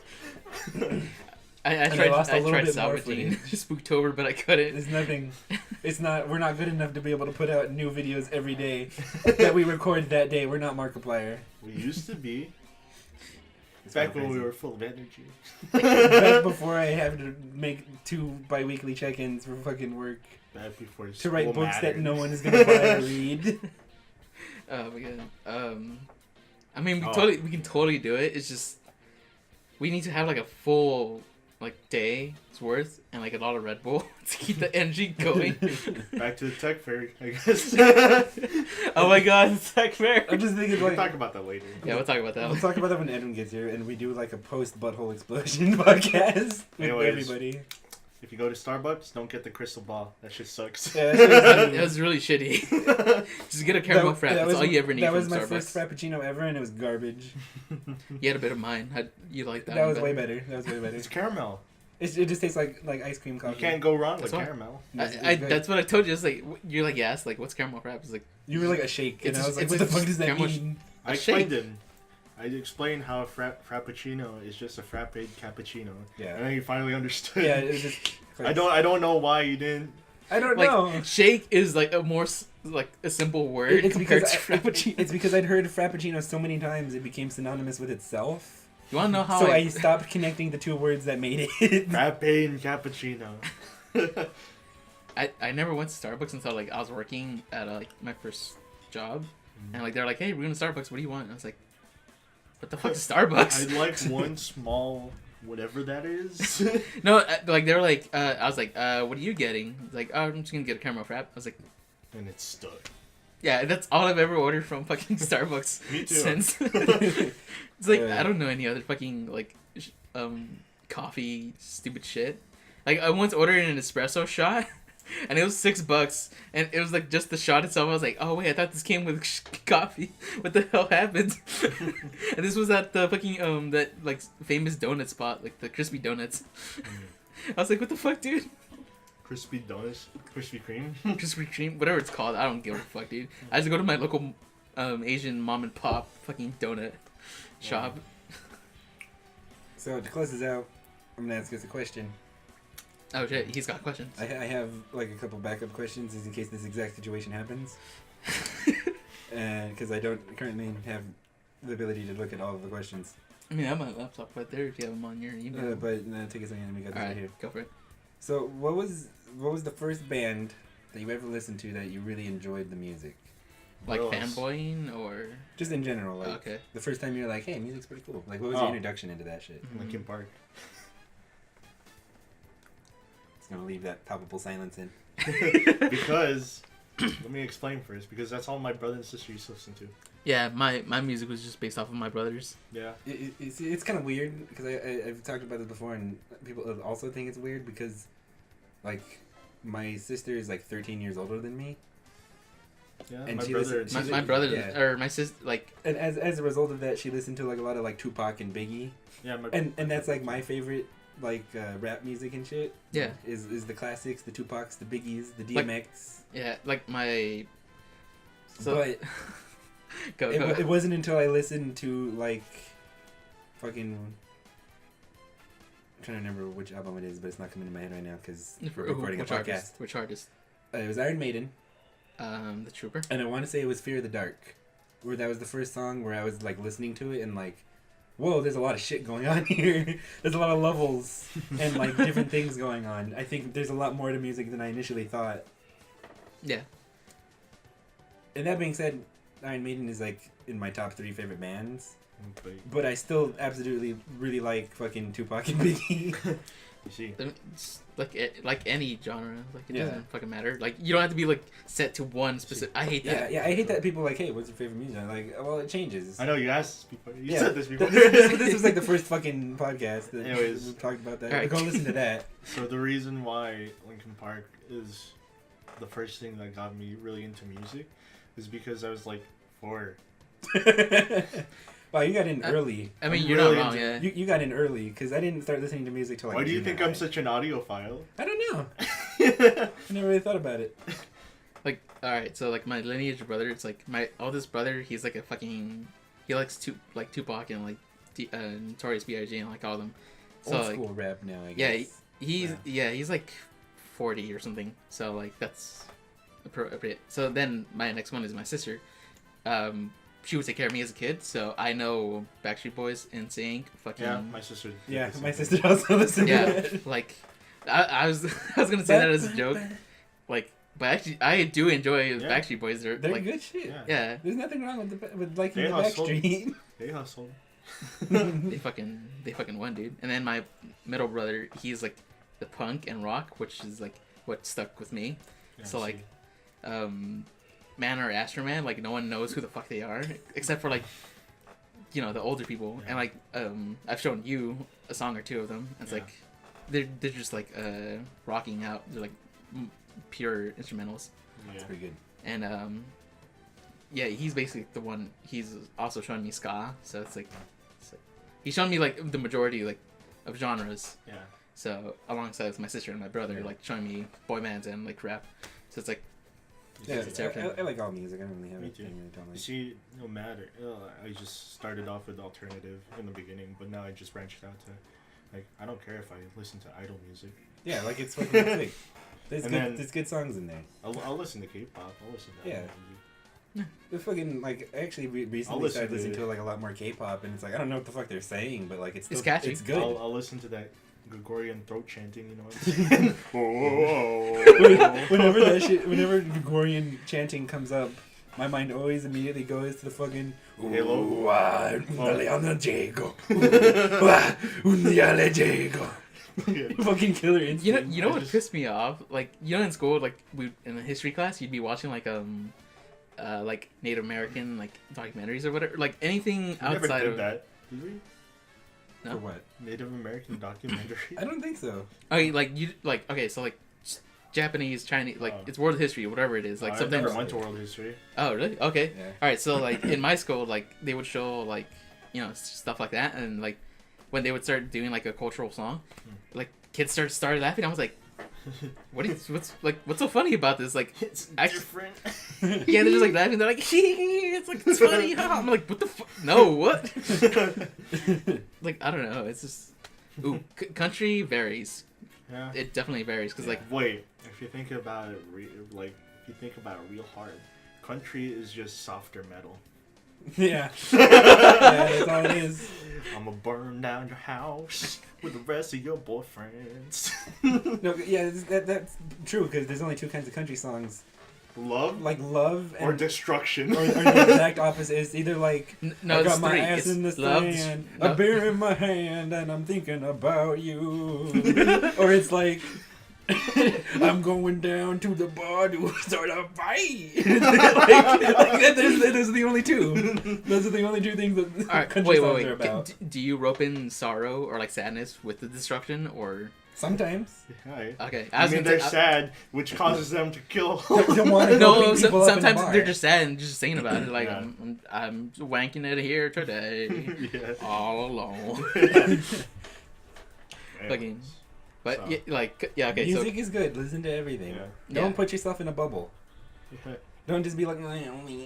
I And I tried, lost a I little tried bit more salvaging footage. Spooktober, but I couldn't. There's nothing. It's not. We're not good enough to be able to put out new videos every day that we record that day. We're not Markiplier. We used to be. It's Back kinda when we crazy. were full of energy. Back before I had to make 2 bi-weekly check-ins for fucking work Back before to write school books that mattered. no one is gonna buy or read. Oh my god. I mean, Oh. we can totally do it. It's just we need to have like a full like day's worth and like a lot of Red Bull to keep the energy going. Back to the tech fair, I guess. Oh my god, it's tech fair. I'm just thinking We'll like. talk about that later. Yeah, we'll talk about that. We'll talk about that when Edwin gets here, and we do like a post-butthole explosion podcast with Anyways. everybody. If you go to Starbucks, don't get the crystal ball. That shit sucks. Yeah, that's It was really shitty. Just get a caramel frap. That's all you ever need That from was my Starbucks. first Frappuccino ever, and it was garbage. You had a bit of mine. You like that? That one was way better? better. That was way better. It's caramel. It just tastes like ice cream coffee. You can't go wrong with That's why. caramel. It's I good. that's what I told you. It's like you're like yes, like what's caramel frap? It's like You were like a shake, and It's I was like, it's "What the just fuck does that caramel mean?" I A shake. explained it. I explained how a frappuccino is just a frappe cappuccino. Yeah. And then you finally understood. Yeah, it was just. I don't know why you didn't. I don't like know. shake is like a more like a simple word It's compared because to frappuccino. it's because I'd heard Frappuccino so many times it became synonymous with itself. You want to know how So I stopped connecting the 2 words that made it. Frappe and cappuccino. I never went to Starbucks until like I was working at like my first job, and like they're like, hey, we're going to Starbucks. What do you want? And I was like, what the fuck is Starbucks? I'd like one small whatever that is. No, like they were like, I was like, what are you getting? Like, oh, I'm just gonna get a caramel frap. I was like, And it's stuck. yeah, that's all I've ever ordered from fucking Starbucks Me too. since. It's like I don't know any other fucking like coffee stupid shit. Like I once ordered an espresso shot, and it was $6, and it was like just the shot itself. I was like, oh wait, I thought this came with coffee. What the hell happened? And this was at the fucking that like famous donut spot, like the crispy donuts. I was like, what the fuck, dude? Crispy donuts, Krispy Kreme. Krispy Kreme, whatever it's called. I don't give a fuck, dude. I just go to my local Asian mom and pop fucking donut shop. So to close this out, I'm gonna ask us a question. Oh shit, he's got questions. I have like a couple backup questions just in case this exact situation happens. Because I don't currently have the ability to look at all of the questions. I mean, I have my laptop right there if you have them on your email. But take a second, we got this right here. Go for it. So what was the first band that you ever listened to that you really enjoyed the music? Like Girls. fanboying or Just in general, like okay. the first time you were like, hey, music's pretty cool. Like what was Oh. your introduction into that shit? Linkin Park. It's gonna leave that palpable silence in. Because let me explain first. Because that's all my brother and sister used to listen to. Yeah, my music was just based off of my brothers. Yeah. It's kind of weird because I've talked about this before and people also think it's weird because like my sister is like 13 years older than me. Yeah. And my she brother. listens- My brother yeah. or my sister like And as a result of that, she listened to like a lot of like Tupac and Biggie, Yeah. My. and that's like my favorite like rap music and shit. yeah. Is the classics, the Tupacs, the Biggies, the Like- DMX. Yeah, like my But go. it wasn't until I listened to like fucking. I'm trying to remember which album it is, but it's not coming to my head right now because we're recording a Which podcast. artist? Which artist? It was Iron Maiden, The Trooper. and I want to say it was Fear of the Dark, where that was the first song where I was like listening to it and like, whoa, there's a lot of shit going on here. There's a lot of levels and like different things going on. I think there's a lot more to music than I initially thought. Yeah. And that being said, Iron Maiden is like in my top 3 favorite bands. But But I still absolutely really like fucking Tupac and Biggie. you see. It's like any genre, like it Yeah. doesn't fucking matter. Like you don't have to be like set to one specific. I hate that. Yeah, I hate that people are like, hey, what's your favorite music? I'm like, well, it changes. I know you asked before. You Yeah. said this before. This was like the first fucking podcast that Anyways. we talked about that. Alright. Go listen to that. So the reason why Linkin Park is the first thing that got me really into music is because I was like 4. Wow, you got in early. I mean, I'm you're really not wrong. into- Yeah. You got in early because I didn't start listening to music till like. Why do you junior think I'm high. such an audiophile? I don't know. I never really thought about it. Like, all right, so like my lineage brother, it's like my oldest brother. He's like a fucking. He likes Tupac and like Notorious B.I.G. and like all of them. So Old like, school rap now, I yeah, guess. he's like 40 or something. So like that's appropriate. So then my next one is my sister. She would take care of me as a kid, so I know Backstreet Boys, NSYNC, fucking Yeah, my sister. did Yeah, the same my thing. sister also listened to yeah, that. like I was gonna say that as a joke, like, but actually I do enjoy Yeah. Backstreet Boys. They're They're like, good shit. Yeah. yeah, There's nothing wrong with liking They the hustle. Backstreet. They hustle. they fucking won, dude. And then my middle brother, he's like the punk and rock, which is like what stuck with me. Yeah, So, like, see. Man or Astroman, like no one knows who the fuck they are except for like, you know, the older people. Yeah. And like I've shown you a song or two of them. It's Yeah. like they're just like rocking out. They're like pure instrumentals. Yeah. That's pretty good. And yeah, he's basically the one. He's also showing me ska, so it's like he's showing me like the majority like of genres. Yeah. So alongside with my sister and my brother, Yeah. like showing me boy bands and like rap. So it's like Yeah, It's everything. I like all music. I don't really have Me anything too. really don't You like. see, no matter. I just started off with alternative in the beginning, but now I just branched out to, like, I don't care if I listen to idol music. Yeah, like it's fucking sick. There's And good, then- there's good songs in there. I'll listen to K-pop. I'll listen to Yeah. idol music. The fucking like I actually recently listen started to listening it. to like a lot more K-pop, and it's like I don't know what the fuck they're saying, but like it's still, It's catchy. It's good. I'll listen to that Gregorian throat chanting, you know what I'm saying? Whenever Gregorian chanting comes up, my mind always immediately goes to the fucking Halo? fucking killer instinct. You know what pissed me off? Like, you know, in school, like we in a history class, you'd be watching like Native American like documentaries or whatever, like anything We never outside did of that, did we? No? For what? Native American documentary. I don't think so. Okay, okay, so like Japanese, Chinese, like it's world history, whatever it is. Like I sometimes. never went to world history. Oh really? Okay. Yeah. All right. So like in my school, like they would show like stuff like that, and like when they would start doing like a cultural song, like kids started laughing. I was like, what's so funny about this? Like It's Actually- different. yeah, they're just like laughing. They're like, it's funny. I'm like, what the fuck? No, what? Like I don't know. It's just country varies. Yeah. It definitely varies because like Wait, if you think about it, real hard, country is just softer metal. Yeah. That's all it is. I'ma burn down your house with the rest of your boyfriends. No, yeah, that's true because there's only two kinds of country songs, Love like love or and destruction. or the exact opposite. It's either like no, I it's got my three. ass It's in the love, sand, no. a beer in my hand, and I'm thinking about you. Or it's like I'm going down to the bar to start a fight. Those are the only two. Those are the only two things that All right, country songs wait. are about. Do you rope in sorrow or like sadness with the destruction or? Sometimes. Right. Okay, I mean, gonna they're say- sad, which causes them to kill. They want to go No, beat people up in a sometimes bar. they're just sad and just singing about it. Like Yeah. I'm wanking it here today, Yeah. all alone. Fucking, but So. okay. Music is good. Listen to everything. Yeah. Don't put yourself in a bubble. Yeah. Don't just be like, only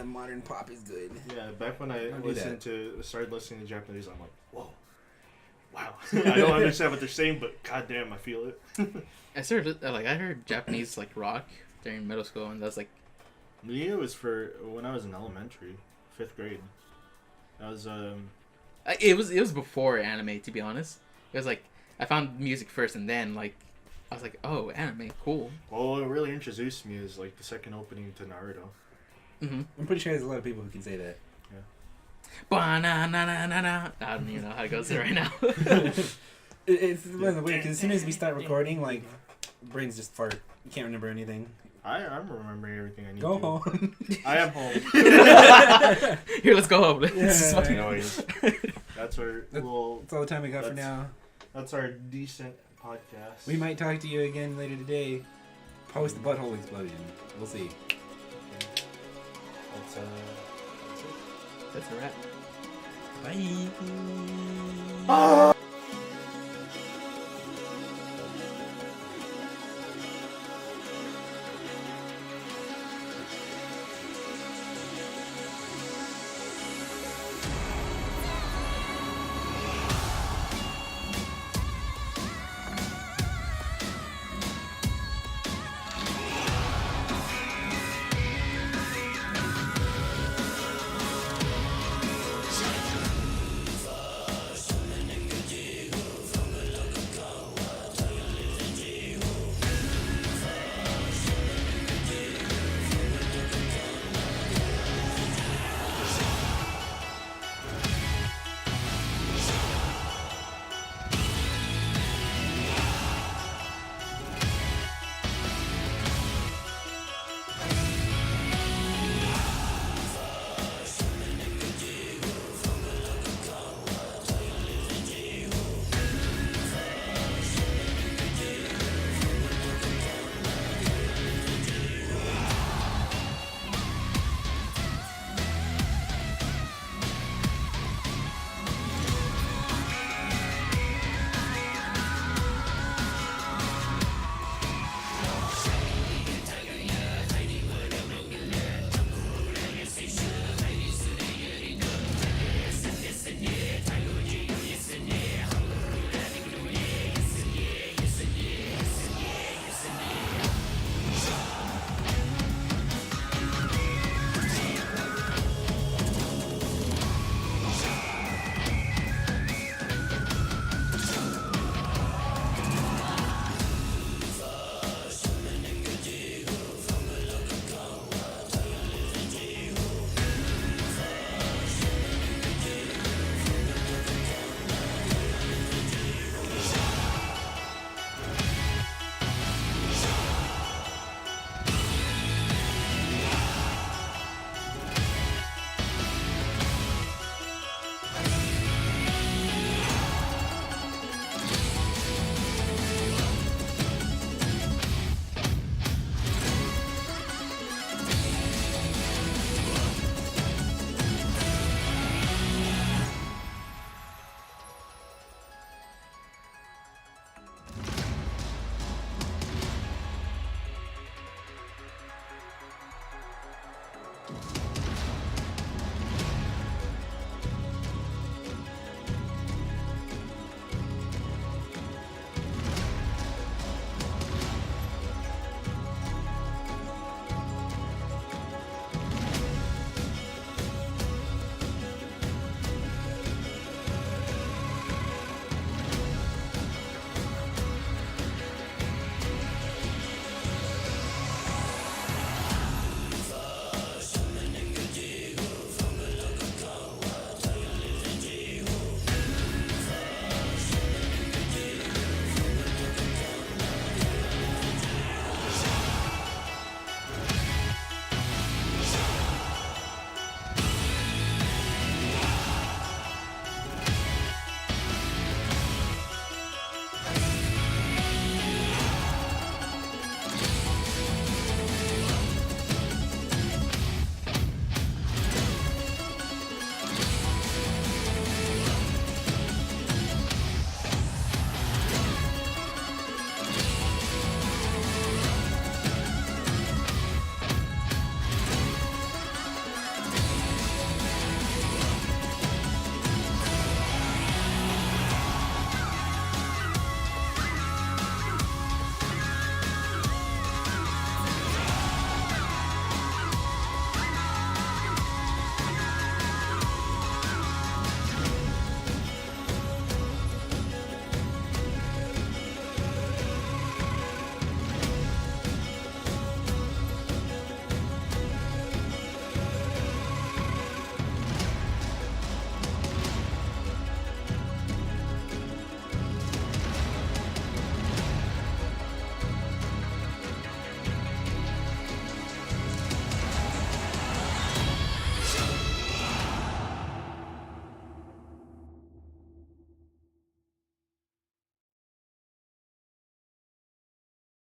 modern pop is good. Yeah, back when I Don't do started listening to Japanese, I'm like, whoa, wow. I don't understand what they're saying, but goddamn, I feel it. I heard Japanese like rock during middle school, and that's like Me, it was for when I was in elementary, 5th grade. That was it was before anime, to be honest. It was like I found music first, and then like I was like, oh, anime, cool. well, what really introduced me is like the second opening to Naruto. Mm-hmm. I'm pretty sure there's a lot of people who can say that. Ba-na-na-na-na-na. I don't even know how it goes right now. It's by the way, because as soon as we start recording, like, brains just fart. You can't remember anything. I'm remembering everything I need Go to. home. I am home. Here, let's go home. This is Yeah. fucking- Anyways, that's our little. That's all the time we got for That's- now. That's our decent podcast. We might talk to you again later today. Post the butthole explosion. We'll see. That's That's a wrap. Bye. Ah!